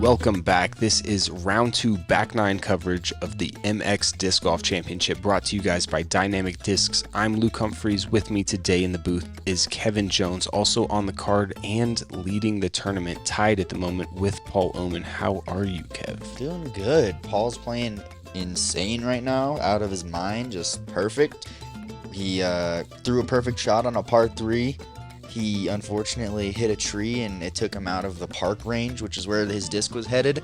Welcome back. This is round 2 back 9 coverage of the MX Disc Golf Championship, brought to you guys by Dynamic Discs. I'm Luke Humphries. With me today in the booth is Kevin Jones, also on the card and leading the tournament, tied at the moment with Paul Oman. How are you, Kev? Doing good. Paul's playing insane right now, out of his mind, just perfect. He threw a perfect shot on a par 3. He unfortunately hit a tree and it took him out of the park range, which is where his disc was headed.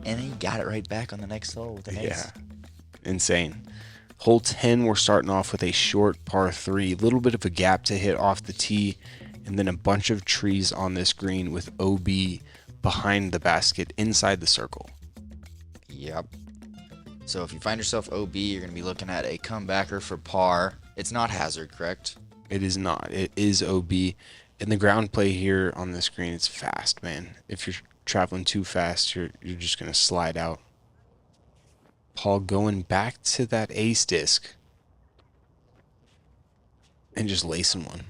And he got it right back on the next hole with an ace. Yeah, insane. Hole 10, we're starting off with a short par 3. A little bit of a gap to hit off the tee, and then a bunch of trees on this green with OB behind the basket inside the circle. Yep. So if you find yourself OB, you're going to be looking at a comebacker for par. It's not hazard, correct? It is not. It is OB. And the ground play here on this green, it's fast, man. If you're traveling too fast, you're just going to slide out. Paul going back to that ace disc and just lacing one.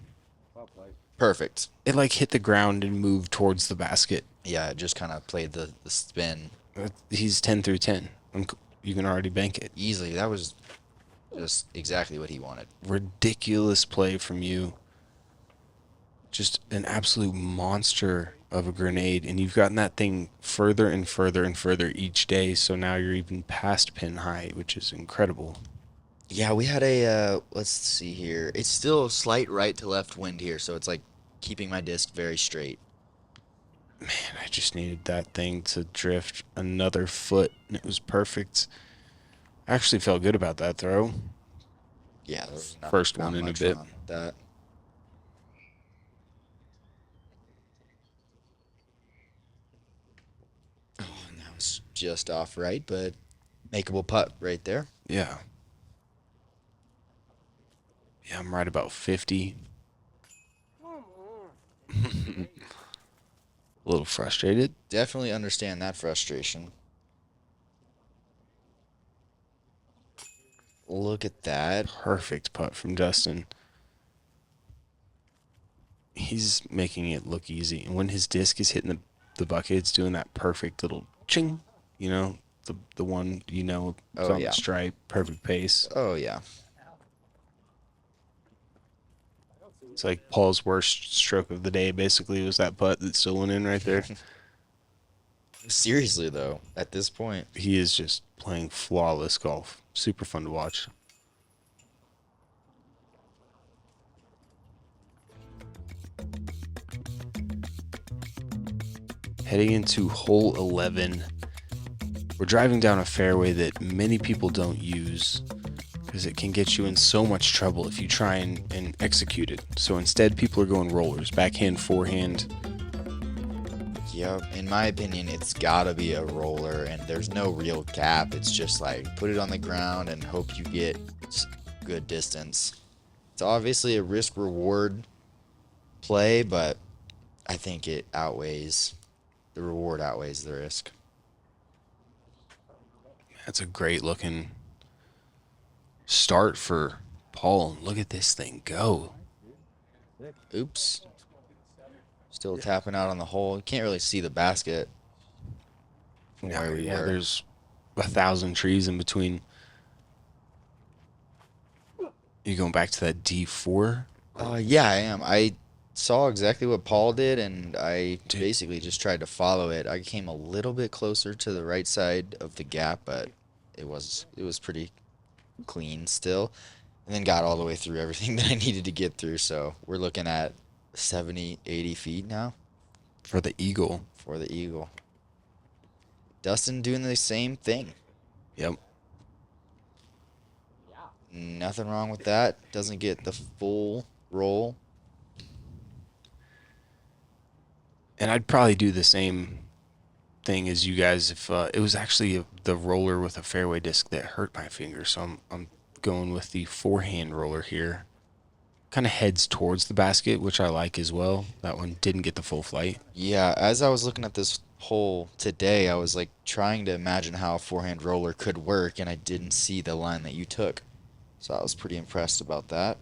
Perfect. It like hit the ground and moved towards the basket. Yeah, it just kind of played the spin. He's 10 through 10. You can already bank it. Easily. That was just exactly what he wanted. Ridiculous play from you. Just an absolute monster of a grenade, and you've gotten that thing further and further and further each day, so now you're even past pin height, which is incredible. Yeah, we had a, let's see here. It's still a slight right to left wind here, so it's like keeping my disc very straight. Man, I just needed that thing to drift another foot, and it was perfect. I actually felt good about that throw. Yeah, there was First one in a bit. That. Oh, and that was just off right, but makeable putt right there. Yeah. Yeah, I'm right about 50. A little frustrated. Definitely understand that frustration. Look at that. Perfect putt from Dustin. He's making it look easy. And when his disc is hitting the bucket, it's doing that perfect little ching. You know, the one, it's on the stripe, perfect pace. Oh, yeah. It's like Paul's worst stroke of the day, basically, was that putt that still went in right there. Seriously, though, at this point. He is just playing flawless golf. Super fun to watch. Heading into hole 11, we're driving down a fairway that many people don't use because it can get you in so much trouble if you try and execute it. So instead, people are going rollers, backhand, forehand. Yep, in my opinion, it's gotta be a roller, and there's no real gap. It's just like put it on the ground and hope you get good distance. It's obviously a risk-reward play, but I think the reward outweighs the risk. That's a great looking start for Paul. Look at this thing go. Oops. Still tapping out on the hole. You can't really see the basket from where we were. There's 1,000 trees in between. You going back to that D4? Yeah, I am. I saw exactly what Paul did, and I basically just tried to follow it. I came a little bit closer to the right side of the gap, but it was pretty clean still. And then got all the way through everything that I needed to get through. So we're looking at 70, 80 feet now. For the eagle. For the eagle. Dustin doing the same thing. Yep. Nothing wrong with that. Doesn't get the full roll. And I'd probably do the same thing as you guys if it was actually the roller with a fairway disc that hurt my finger. So I'm going with the forehand roller here. Kind of heads towards the basket, which I like as well. That one didn't get the full flight. Yeah, as I was looking at this hole today, I was like trying to imagine how a forehand roller could work, and I didn't see the line that you took. So I was pretty impressed about that.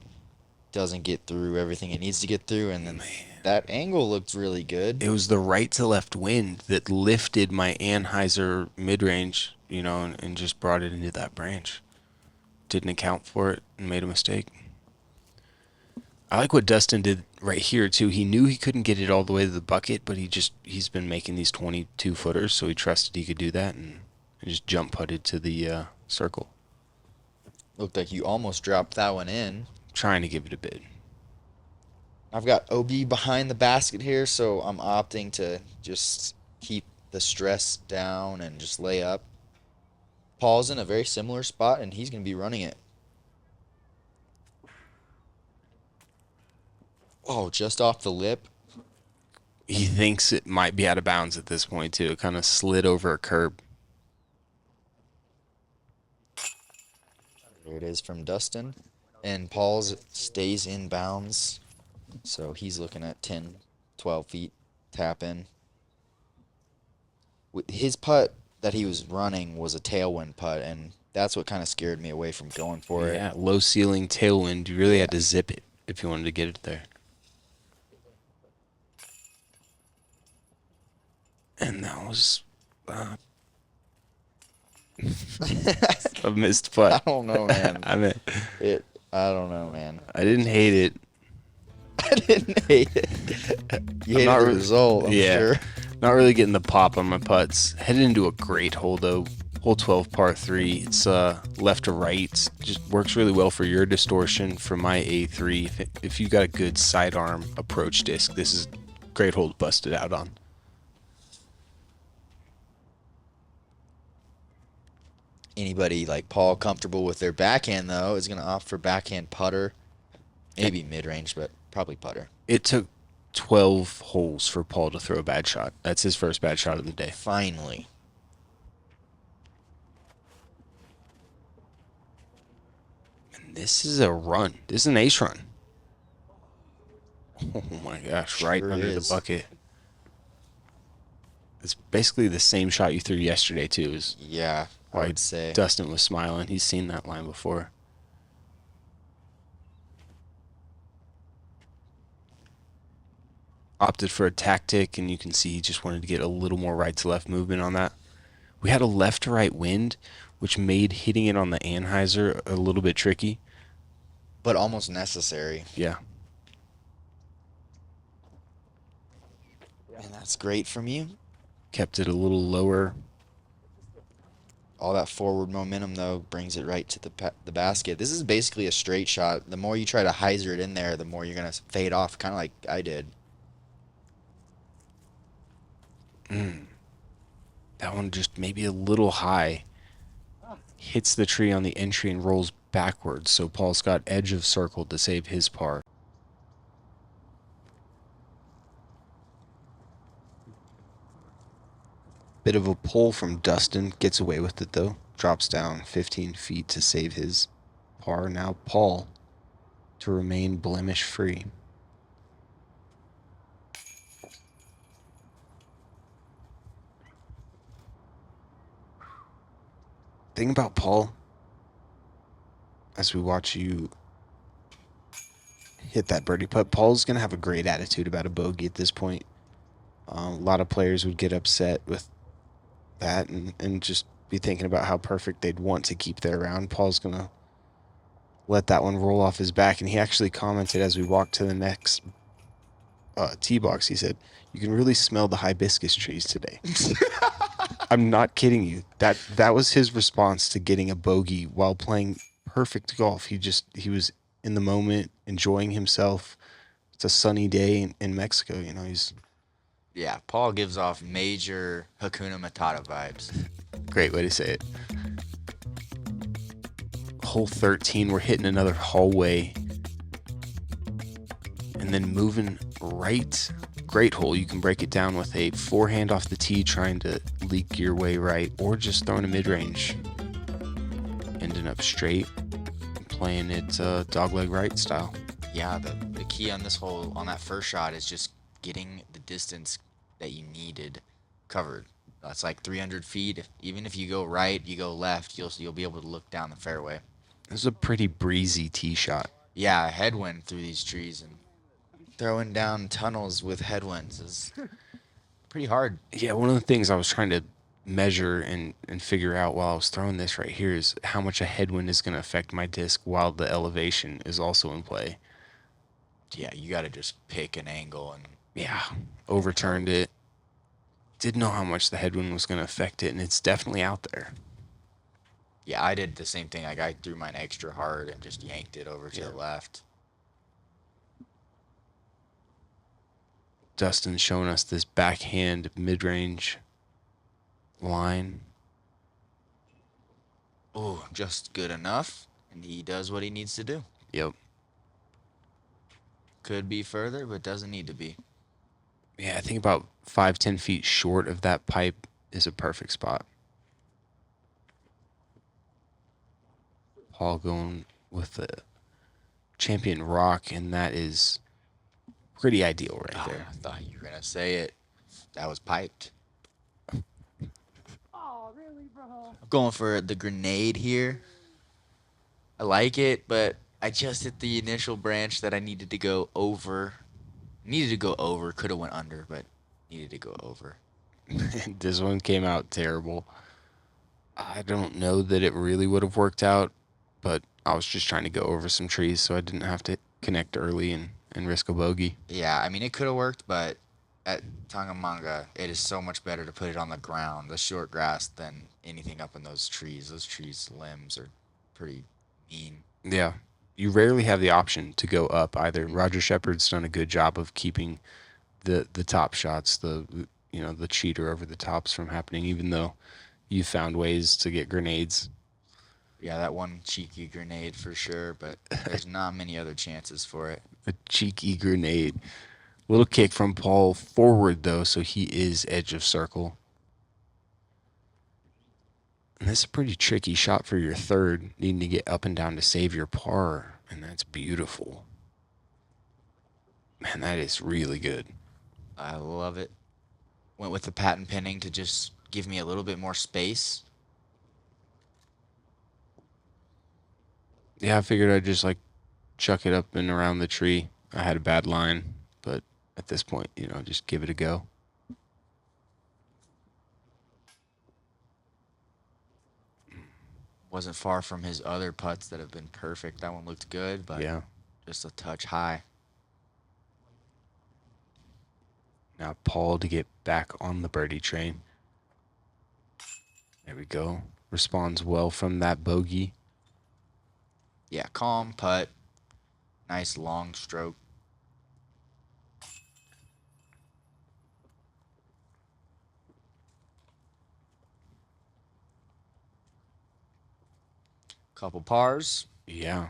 Doesn't get through everything it needs to get through, and then That angle looked really good. It was the right to left wind that lifted my Anheuser mid range, and just brought it into that branch. Didn't account for it and made a mistake. I like what Dustin did right here too. He knew he couldn't get it all the way to the bucket, but he's been making these 22 footers, so he trusted he could do that and just jump putted to the circle. Looked like you almost dropped that one in. Trying to give it a bid. I've got OB behind the basket here, so I'm opting to just keep the stress down and just lay up. Paul's in a very similar spot, and he's going to be running it. Oh, just off the lip. He thinks it might be out of bounds at this point too. It kind of slid over a curb. There it is from Dustin. And Paul's stays in bounds. So he's looking at 10, 12 feet tap in. His putt that he was running was a tailwind putt, and that's what kind of scared me away from going for it. Yeah, low ceiling tailwind. You really had to zip it if you wanted to get it there. And that was a missed putt. I don't know, man. I don't know, man. I didn't hate it. I didn't hate it. You hated the result, I'm sure. Not really getting the pop on my putts. Headed into a great hole though. Hole 12 par 3. It's left to right. Just works really well for your distortion for my A3. If you got a good sidearm approach disc, this is a great hole to bust it out on. Anybody like Paul comfortable with their backhand, though, is going to opt for backhand putter. Maybe mid-range, but probably putter. It took 12 holes for Paul to throw a bad shot. That's his first bad shot of the day. Finally. And this is a run. This is an ace run. Oh my gosh, right under the bucket. It's basically the same shot you threw yesterday, too. Yeah, I would say. Dustin was smiling. He's seen that line before. Opted for a tactic, and you can see he just wanted to get a little more right to left movement on that. We had a left to right wind, which made hitting it on the Anheuser a little bit tricky. But almost necessary. Yeah. And that's great from you. Kept it a little lower. All that forward momentum, though, brings it right to the basket. This is basically a straight shot. The more you try to hyzer it in there, the more you're going to fade off, kind of like I did. That one just maybe a little high. Hits the tree on the entry and rolls backwards, so Paul's got edge of circle to save his par. Bit of a pull from Dustin. Gets away with it, though. Drops down 15 feet to save his par. Now Paul to remain blemish-free. Thing about Paul, as we watch you hit that birdie putt, Paul's going to have a great attitude about a bogey at this point. A lot of players would get upset with that and just be thinking about how perfect they'd want to keep their round. Paul's going to let that one roll off his back, and he actually commented as we walked to the next tee box. He said, "You can really smell the hibiscus trees today." I'm not kidding you. That was his response to getting a bogey while playing perfect golf. He was in the moment, enjoying himself. It's a sunny day in Mexico, Yeah, Paul gives off major Hakuna Matata vibes. Great way to say it. Hole 13, we're hitting another hallway. And then moving right. Great hole. You can break it down with a forehand off the tee, trying to leak your way right, or just throwing a mid-range. Ending up straight, playing it dogleg right style. Yeah, the key on this hole, on that first shot, is just getting the distance that you needed covered. That's like 300 feet. Even if you go right, you go left, you'll be able to look down the fairway. This is a pretty breezy tee shot. Yeah, a headwind through these trees, and Throwing down tunnels with headwinds is pretty hard. Yeah, one of the things I was trying to measure and figure out while I was throwing this right here is how much a headwind is going to affect my disc while the elevation is also in play. Yeah, you got to just pick an angle and Yeah, overturned it. Didn't know how much the headwind was going to affect it, and it's definitely out there. yeah, I did the same thing. Like I threw mine extra hard and just yanked it over to Yeah. the left. Dustin's showing us this backhand mid-range line. Oh, just good enough, and he does what he needs to do. Yep. Could be further, but doesn't need to be. Yeah, I think about 5-10 feet short of that pipe is a perfect spot. Paul going with the champion rock, and that is pretty ideal right there. I thought you were gonna say it. That was piped. Oh, really, bro? I'm going for the grenade here. I like it, but I just hit the initial branch that I needed to go over. Needed to go over. Could have went under, but needed to go over. This one came out terrible. I don't know that it really would have worked out, but I was just trying to go over some trees so I didn't have to connect early and risk a bogey. Yeah, I mean it could have worked, but at Tangamanga, it is so much better to put it on the ground, the short grass, than anything up in those trees. Those trees' limbs are pretty mean. Yeah. You rarely have the option to go up either. Roger Shepard's done a good job of keeping the top shots, the cheater over the tops from happening, even though you found ways to get grenades. Yeah, that one cheeky grenade for sure, but there's not many other chances for it. A cheeky grenade. Little kick from Paul forward though, so he is edge of circle. And that's a pretty tricky shot for your third, needing to get up and down to save your par, and that's beautiful. Man, that is really good. I love it. Went with the patent pinning to just give me a little bit more space. Yeah, I figured I'd just like chuck it up and around the tree. I had a bad line, but at this point, just give it a go. Wasn't far from his other putts that have been perfect. That one looked good, but Yeah. just a touch high. Now Paul to get back on the birdie train. There we go. Responds well from that bogey. Yeah, calm putt. Nice long stroke. Couple pars. Yeah.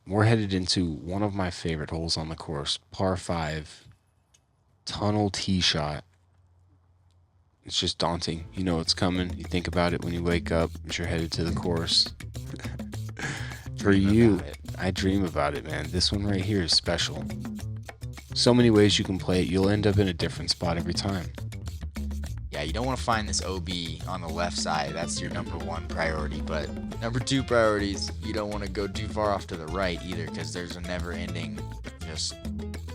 We're headed into one of my favorite holes on the course, par 5, tunnel tee shot. It's just daunting. You know what's coming. You think about it when you wake up, but you're headed to the course. For you, I dream about it, man. This one right here is special. So many ways you can play it. You'll end up in a different spot every time. Yeah, you don't want to find this OB on the left side. That's your number one priority. But number two priorities, you don't want to go too far off to the right either, because there's a never-ending just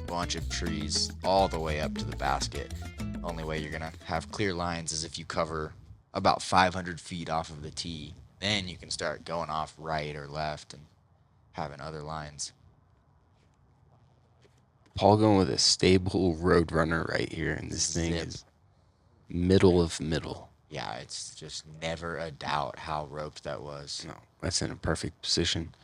bunch of trees all the way up to the basket. Only way you're gonna have clear lines is if you cover about 500 feet off of the tee. Then you can start going off right or left and having other lines. Paul going with a stable road runner right here, and this thing Zip. is middle of middle. Yeah, it's just never a doubt how roped that was. No, that's in a perfect position.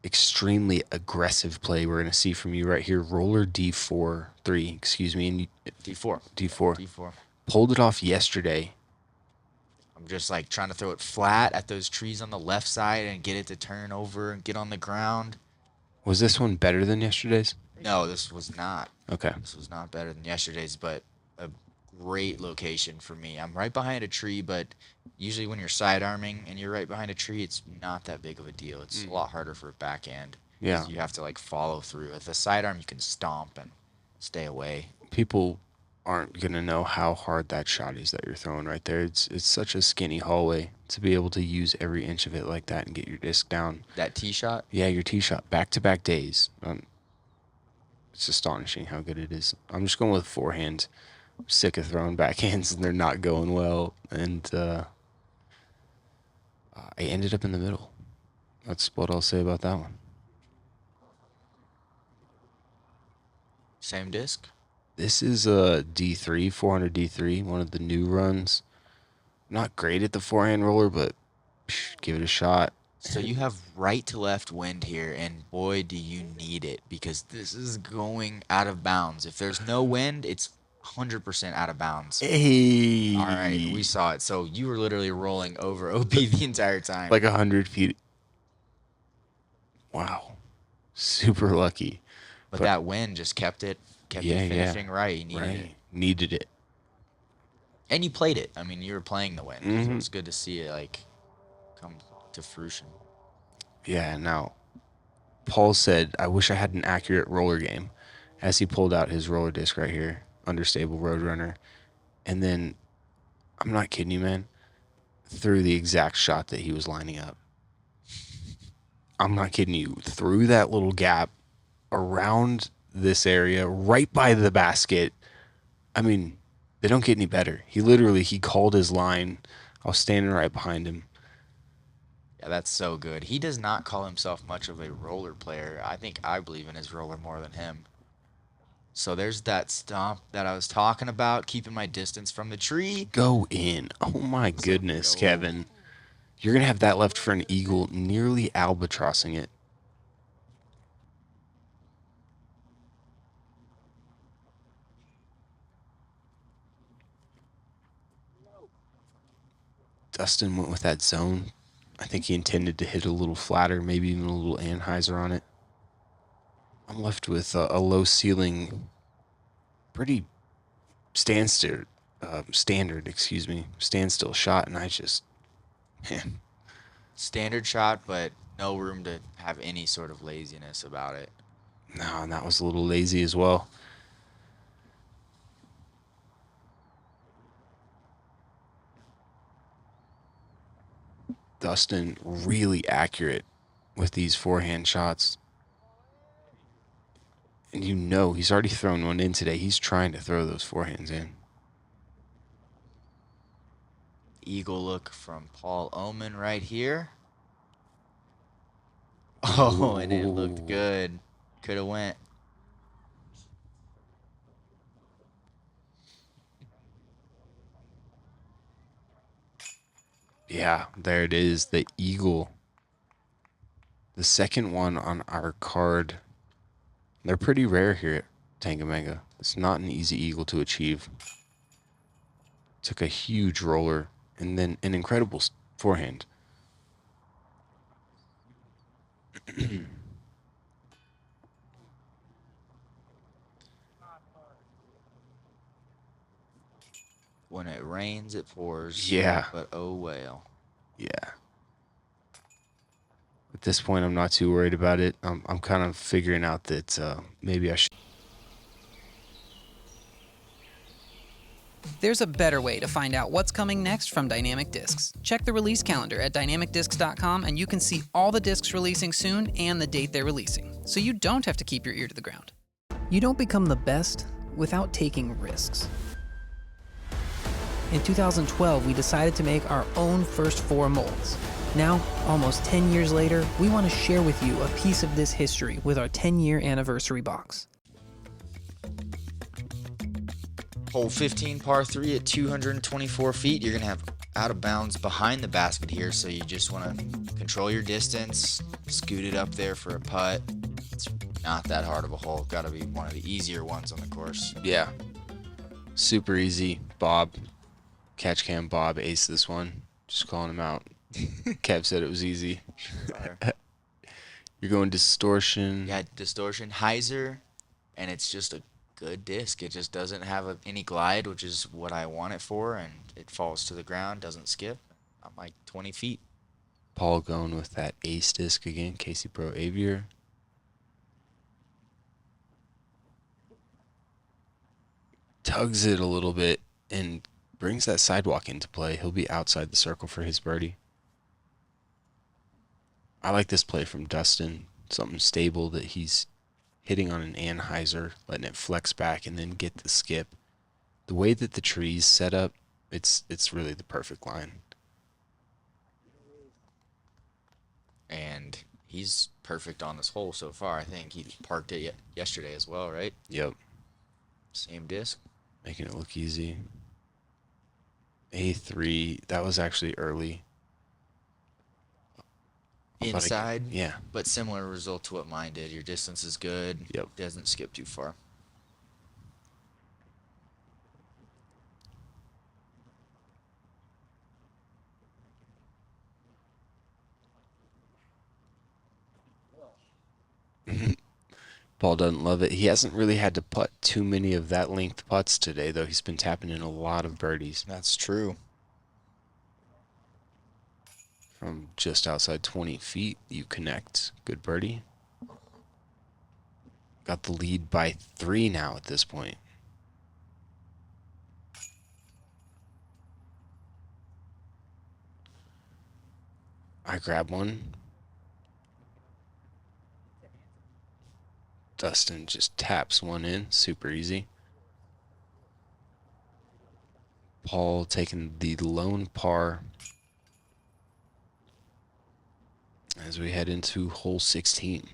Extremely aggressive play we're going to see from you right here. Roller D4, 3, excuse me, and D4. D4. D4. Pulled it off yesterday. I'm just like trying to throw it flat at those trees on the left side and get it to turn over and get on the ground. Was this one better than yesterday's? No, this was not. Okay. This was not better than yesterday's, but a great location for me. I'm right behind a tree, but usually when you're sidearming and you're right behind a tree, it's not that big of a deal. It's a lot harder for a backhand. Yeah. You have to like follow through. With a sidearm, you can stomp and stay away. People aren't going to know how hard that shot is that you're throwing right there. It's such a skinny hallway to be able to use every inch of it like that and get your disc down. That tee shot, Yeah, your tee shot back-to-back days. It's astonishing how good it is. I'm just going with forehand. I'm sick of throwing backhands and they're not going well. And I ended up in the middle. That's what I'll say about that one. Same disc? This is a D3, 400 D3, one of the new runs. Not great at the forehand roller, but give it a shot. So you have right to left wind here, and boy, do you need it because this is going out of bounds. If there's no wind, it's 100% out of bounds. Hey, All right, we saw it. So you were literally rolling over OP the entire time. like 100 feet. Wow, super lucky. But that wind just kept it finishing right. You needed it. Needed it. And you played it. I mean, you were playing the wind. So Mm-hmm. it's good to see it like come to fruition. Yeah, now, Paul said, I wish I had an accurate roller game as he pulled out his roller disc right here, understable Roadrunner. And then, I'm not kidding you, man, threw the exact shot that he was lining up. I'm not kidding you. Through that little gap around this area, right by the basket. I mean, they don't get any better. He called his line. I was standing right behind him. Yeah, that's so good. He does not call himself much of a roller player. I think I believe in his roller more than him. So there's that stomp that I was talking about, keeping my distance from the tree. Go in. Oh my goodness, go. Kevin. You're going to have that left for an eagle, nearly albatrossing it. Dustin went with that zone. I think he intended to hit a little flatter, maybe even a little Anheuser on it. I'm left with a low ceiling, pretty standstill shot, and I just, man, Standard shot, but no room to have any sort of laziness about it. no, and that was a little lazy as well. Dustin really accurate with these forehand shots. And you know he's already thrown one in today. He's trying to throw those forehands in. Eagle look from Paul Oman right here. Oh, and it looked good. Could have went. Yeah, there it is. The eagle. The second one on our card. They're pretty rare here at Tangamanga. It's not an easy eagle to achieve. Took a huge roller and then an incredible forehand. When it rains, it pours. Yeah. But oh well. Yeah. At this point, I'm not too worried about it. I'm kind of figuring out that maybe I should. There's a better way to find out what's coming next from Dynamic Discs. Check the release calendar at dynamicdiscs.com and you can see all the discs releasing soon and the date they're releasing, so you don't have to keep your ear to the ground. You don't become the best without taking risks. In 2012, we decided to make our own first 4 molds. Now, almost 10 years later, we want to share with you a piece of this history with our 10-year anniversary box. Hole 15, par 3 at 224 feet. You're going to have out of bounds behind the basket here, so you just want to control your distance, scoot it up there for a putt. It's not that hard of a hole. Got to be one of the easier ones on the course. Yeah. Super easy. Bob. Catch cam Bob aced this one. Just calling him out. Kev said it was easy. You're going distortion. Yeah, distortion, hyzer, and it's just a good disc. It just doesn't have any glide, which is what I want it for, and it falls to the ground, doesn't skip. I'm like 20 feet. Paul going with that ace disc again. Casey Pro Aviator. Tugs it a little bit and brings that sidewalk into play. He'll be outside the circle for his birdie. I like this play from Dustin. Something stable that he's hitting on an anhyzer, letting it flex back, and then get the skip. The way that the tree's set up, it's really the perfect line. And he's perfect on this hole so far. I think he parked it yesterday as well, right? Yep. Same disc. Making it look easy. A3, that was actually early. Inside, yeah. but similar result to what mine did. Your distance is good. Yep. Doesn't skip too far. Paul doesn't love it. He hasn't really had to putt too many of that length putts today, though. He's been tapping in a lot of birdies. That's true. From just outside 20 feet, you connect. Good birdie. Got the lead by 3 now at this point. I grab one. Dustin just taps one in. Super easy. Paul taking the lone par as we head into hole 16.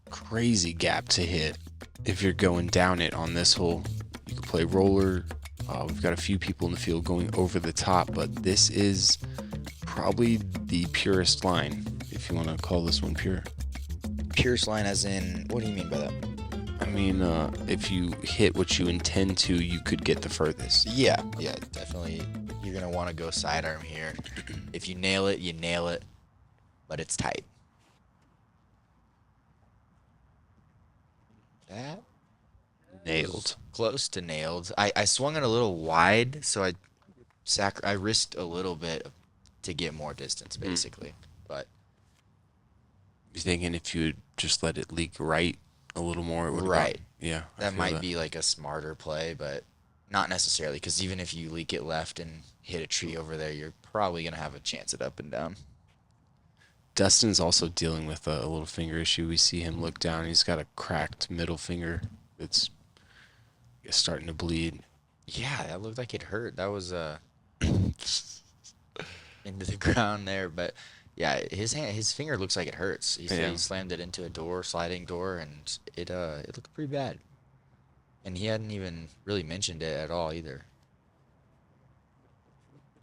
Crazy gap to hit if you're going down it on this hole. You can play roller. We've got a few people in the field going over the top, but this is probably the purest line, if you want to call this one pure. Purest line as in, what do you mean by that? I mean, if you hit what you intend to, you could get the furthest. Yeah, definitely. You're going to want to go sidearm here. If you nail it, you nail it, but it's tight. That? Nailed. Close to nailed. I swung it a little wide, so I risked a little bit to get more distance, basically. But You're thinking if you just let it leak right a little more, it would right. Yeah. That might be like a smarter play, but not necessarily, because even if you leak it left and hit a tree over there, you're probably going to have a chance at up and down. Dustin's also dealing with a little finger issue. We see him look down. He's got a cracked middle finger. It's starting to bleed. Yeah, that looked like it hurt. That was into the ground there, but yeah, his finger looks like it hurts. He said he slammed it into a sliding door, and it looked pretty bad. And he hadn't even really mentioned it at all either.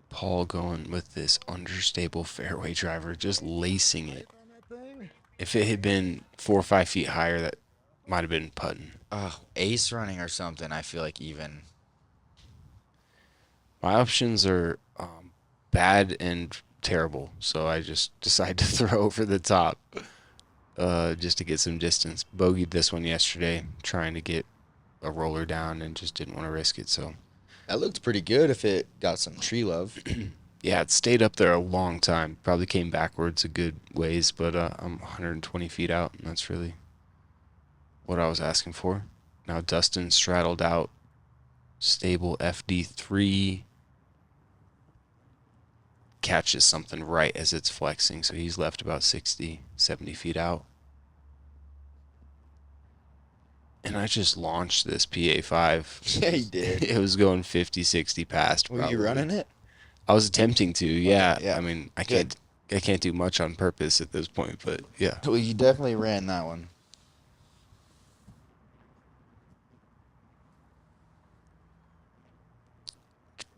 Paul going with this understable fairway driver, just lacing it. If it had been 4 or 5 feet higher, that might have been putting. Ace running or something, I feel like even. My options are bad and terrible, so I just decided to throw over the top just to get some distance. Bogeyed this one yesterday, trying to get a roller down, and just didn't want to risk it, so. That looked pretty good if it got some tree love. Yeah, it stayed up there a long time. Probably came backwards a good ways, but I'm 120 feet out, and that's really what I was asking for. Now Dustin straddled out, stable FD3, catches something right as it's flexing, so he's left about 60, 70 feet out. And I just launched this PA5. Yeah, you did. It was going 50, 60 past. Were you running it? I was attempting to, yeah. Okay, yeah. I mean, I can't do much on purpose at this point, but yeah. Well, you definitely ran that one.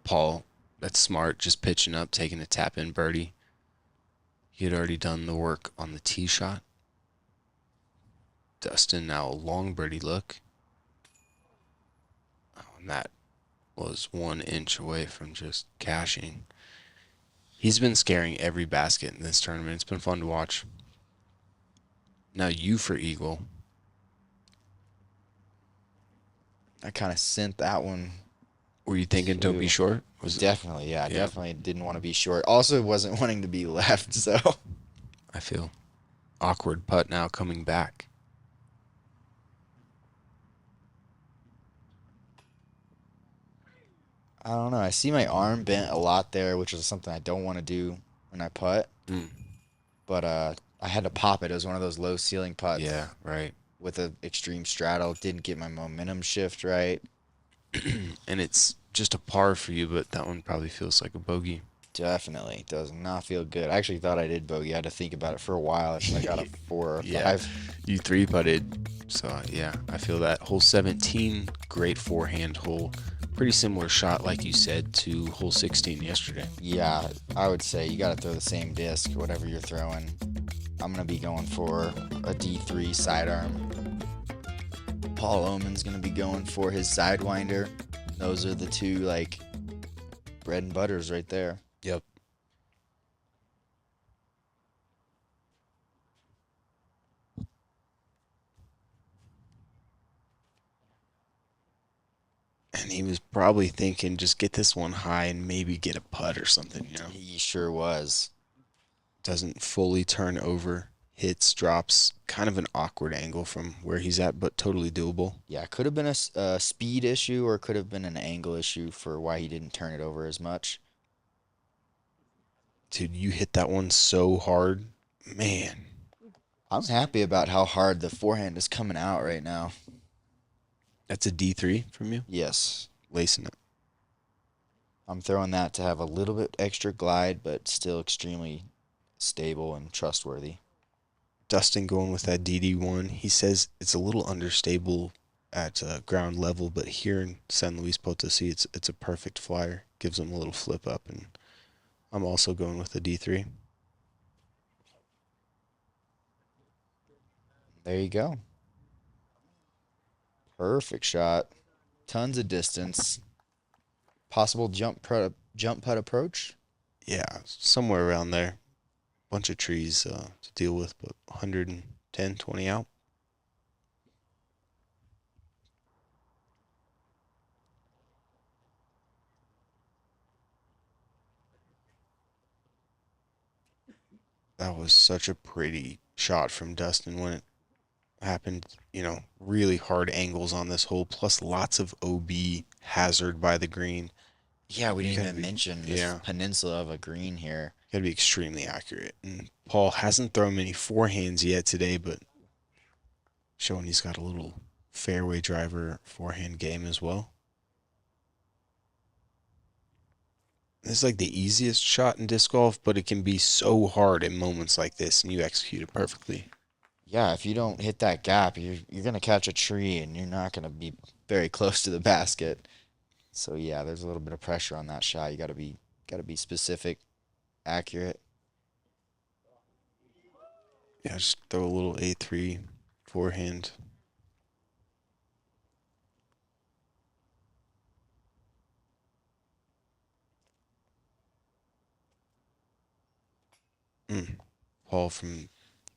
Paul, that's smart, just pitching up, taking a tap-in birdie. He had already done the work on the tee shot. Dustin now a long birdie look. Oh, and that was 1 inch away from just cashing. He's been scaring every basket in this tournament. It's been fun to watch. Now you for eagle. I kind of sent that one. Were you thinking don't be short? Definitely, yeah. Definitely didn't want to be short. Also wasn't wanting to be left, so. I feel awkward putt now coming back. I don't know. I see my arm bent a lot there, which is something I don't want to do when I putt. But I had to pop it. It was one of those low ceiling putts. Yeah, right. with a extreme straddle. Didn't get my momentum shift right. And it's just a par for you, but that one probably feels like a bogey. Definitely does not feel good. I actually thought I did bogey. I had to think about it for a while if I got a 4 or Yeah, 5. you three putted. So yeah, I feel that. Hole 17, great forehand hole. Pretty similar shot, like you said, to hole 16 yesterday. Yeah, I would say you got to throw the same disc, whatever you're throwing. I'm going to be going for a D3 sidearm. Paul Oman's going to be going for his Sidewinder. Those are the two, like, bread and butters right there. Yep. And he was probably thinking, just get this one high and maybe get a putt or something, He sure was. Doesn't fully turn over, hits, drops, kind of an awkward angle from where he's at, but totally doable. Yeah, could have been a speed issue or could have been an angle issue for why he didn't turn it over as much. Dude, you hit that one so hard. Man. I'm happy about how hard the forehand is coming out right now. That's a D3 from you? Yes. Lacing it. I'm throwing that to have a little bit extra glide, but still extremely stable and trustworthy. Dustin going with that DD1. He says it's a little understable at ground level, but here in San Luis Potosí, it's a perfect flyer. Gives him a little flip up, and I'm also going with a D3. There you go. Perfect shot. Tons of distance. Possible jump putt approach. Yeah, somewhere around there. Bunch of trees to deal with, but 110, 20 out. That was such a pretty shot from Dustin when it happened. Really hard angles on this hole, plus lots of OB hazard by the green. Yeah, we didn't Gotta even be- mention this yeah. peninsula of a green here. Got to be extremely accurate. And Paul hasn't thrown many forehands yet today, but showing he's got a little fairway driver forehand game as well. This is like the easiest shot in disc golf, but it can be so hard in moments like this, and you execute it perfectly. Yeah, if you don't hit that gap, you're gonna catch a tree and you're not gonna be very close to the basket. So yeah, there's a little bit of pressure on that shot. You gotta be specific, accurate. Yeah, just throw a little A3 forehand. Paul from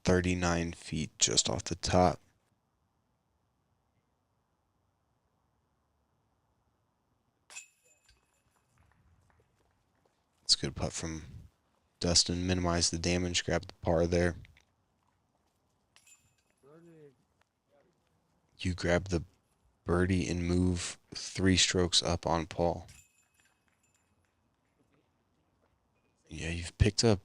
39 feet just off the top. It's a good putt from Dustin. Minimize the damage, grab the par there. You grab the birdie and move 3 strokes up on Paul. Yeah, you've picked up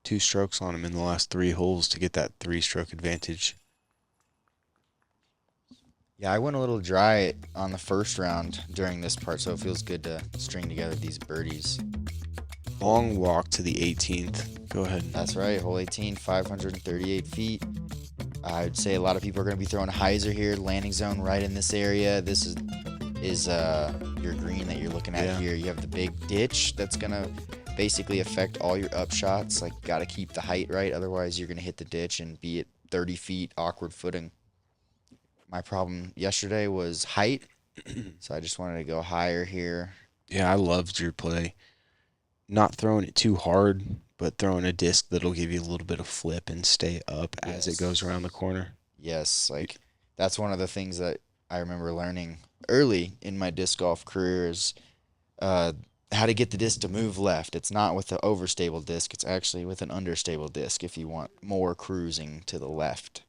2 strokes on him in the last 3 holes to get that 3-stroke advantage. Yeah, I went a little dry on the first round during this part, so it feels good to string together these birdies. Long walk to the 18th. Go ahead. That's right, hole 18, 538 feet. I'd say a lot of people are going to be throwing hyzer here, landing zone right in this area. This is your green that you're looking at here. You have the big ditch that's going to basically affect all your up shots. Like, got to keep the height right, otherwise you're going to hit the ditch and be at 30 feet, awkward footing. My problem yesterday was height, so I just wanted to go higher here. Yeah, I loved your play. Not throwing it too hard, but throwing a disc that'll give you a little bit of flip and stay up as it goes around the corner. Yes, like that's one of the things that I remember learning early in my disc golf career is how to get the disc to move left. It's not with the overstable disc, it's actually with an understable disc if you want more cruising to the left,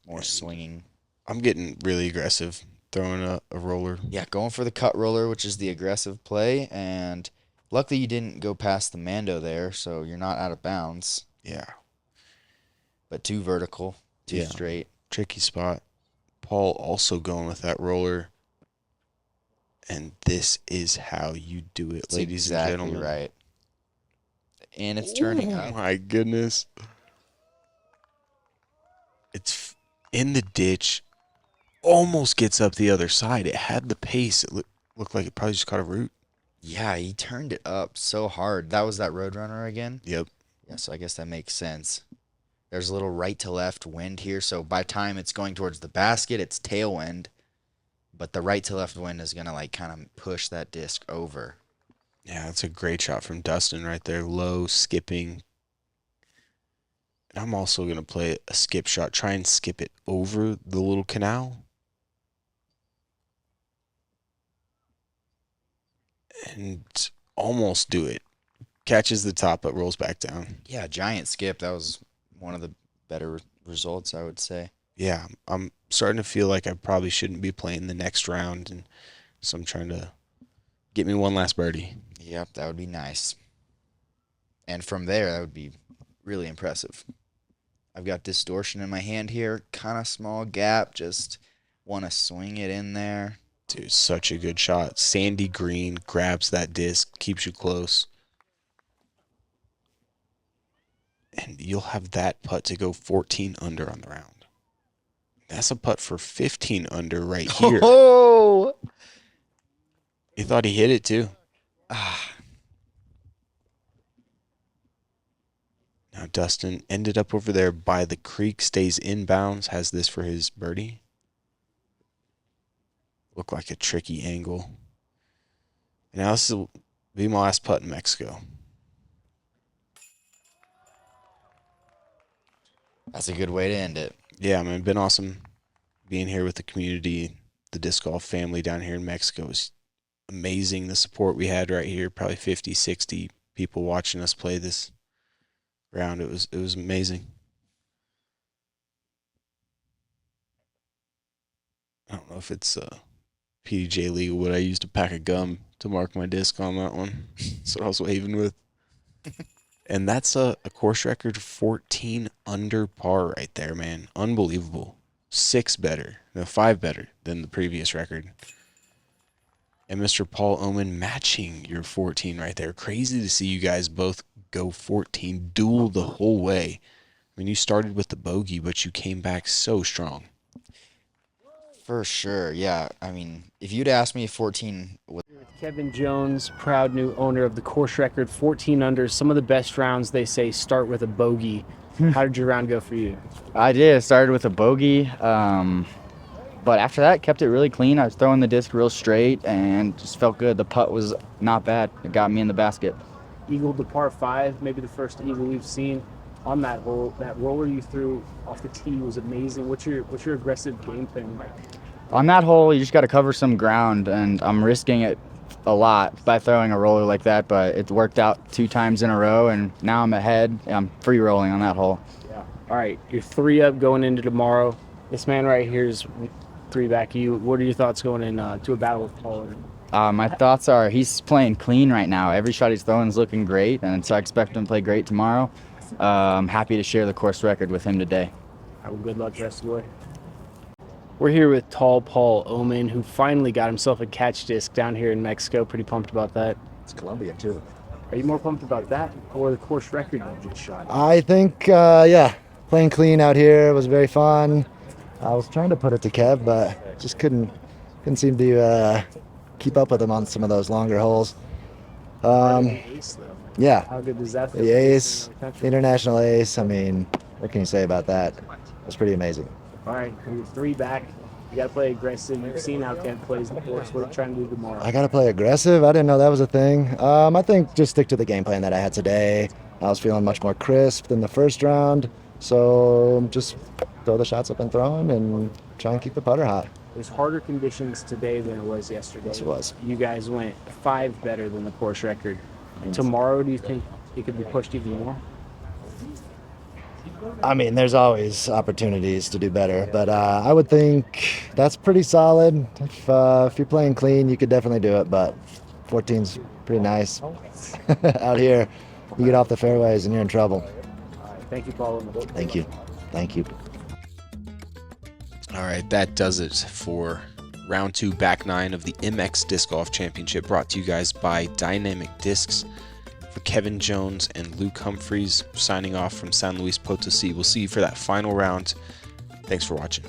more swinging. I'm getting really aggressive, throwing a roller. Yeah, going for the cut roller, which is the aggressive play, and luckily you didn't go past the Mando there, so you're not out of bounds. Yeah. But too vertical Too Yeah. straight. Tricky spot. Paul also going with that roller. And this is how you do it, That's ladies exactly and gentlemen. right. And it's turning Oh up. my goodness. It's in the ditch. Almost gets up the other side. It had the pace. It looked like it probably just caught a root. Yeah, he turned it up so hard. That was that Roadrunner again? Yep. Yeah, so I guess that makes sense. There's a little right to left wind here, so by time it's going towards the basket, it's tailwind. But the right to left wind is going to like kind of push that disc over. Yeah, that's a great shot from Dustin right there. Low, skipping. And I'm also going to play a skip shot. Try and skip it over the little canal. And almost do it. Catches the top, but rolls back down. Yeah, giant skip. That was one of the better results, I would say. Yeah, I'm starting to feel like I probably shouldn't be playing the next round. And so I'm trying to get me one last birdie. Yep, that would be nice. And from there, that would be really impressive. I've got distortion in my hand here. Kind of small gap. Just want to swing it in there. Dude, such a good shot. Sandy green, grabs that disc, keeps you close. And you'll have that putt to go 14 under on the round. That's a putt for 15 under right here. Oh! He thought he hit it too. Now Dustin ended up over there by the creek, stays inbounds, has this for his birdie. Look like a tricky angle. And now this will be my last putt in Mexico. That's a good way to end it. Yeah, man, been awesome being here with the community, the disc golf family down here in Mexico. It was amazing, the support we had right here. Probably 50, 60 people watching us play this round. It was amazing. I don't know if it's PDJ legal, but I used a pack of gum to mark my disc on that one. That's what I was waving with. And that's a course record 14 under par right there, man. Unbelievable. 5 better than the previous record. And Mr. Paul Oman matching your 14 right there. Crazy to see you guys both go 14, duel the whole way. I mean, you started with the bogey, but you came back so strong. For sure, yeah. I mean, if you'd asked me if 14 was... Kevin Jones, proud new owner of the course record, 14 under. Some of the best rounds, they say, start with a bogey. How did your round go for you? I did. I started with a bogey, but after that, kept it really clean. I was throwing the disc real straight and just felt good. The putt was not bad. It got me in the basket. Eagled the par 5, maybe the first eagle we've seen on that hole. That roller you threw off the tee was amazing. What's your aggressive game plan like? On that hole, you just got to cover some ground, and I'm risking it a lot by throwing a roller like that, but it worked out 2 times in a row, and now I'm ahead. I'm free rolling on that hole. Yeah. All right, you're 3 up going into tomorrow. This man right here is 3 back. What are your thoughts going in to a battle with Paul? My thoughts are he's playing clean right now. Every shot he's throwing is looking great, and so I expect him to play great tomorrow. I'm happy to share the course record with him today. Well, good luck the rest of the way. We're here with tall Paul Oman, who finally got himself a catch disc down here in Mexico. Pretty pumped about that. It's Colombia, too. Are you more pumped about that or the course record you just shot? I think, yeah, playing clean out here was very fun. I was trying to put it to Kev, but just couldn't seem to keep up with him on some of those longer holes. Ace, though. Yeah, How good does that feel? the ace, the international ace. I mean, what can you say about that? It was pretty amazing. All right, you're 3 back. You got to play aggressive. You've seen how Kev plays the course. What are you trying to do tomorrow? I got to play aggressive. I didn't know that was a thing. I think just stick to the game plan that I had today. I was feeling much more crisp than the first round, so just throw the shots up and throw them and try and keep the putter hot. There's harder conditions today than it was yesterday. Yes, it was. You guys went 5 better than the course record. Tomorrow, do you think it could be pushed even more? I mean, there's always opportunities to do better, but I would think that's pretty solid. If you're playing clean, you could definitely do it, but 14's pretty nice. Out here, you get off the fairways and you're in trouble. All right, thank you, Paul. Thank you. Thank you. All right, that does it for round 2, back 9 of the MX Disc Golf Championship, brought to you guys by Dynamic Discs. For Kevin Jones and Luke Humphries, signing off from San Luis Potosí. We'll see you for that final round. Thanks for watching.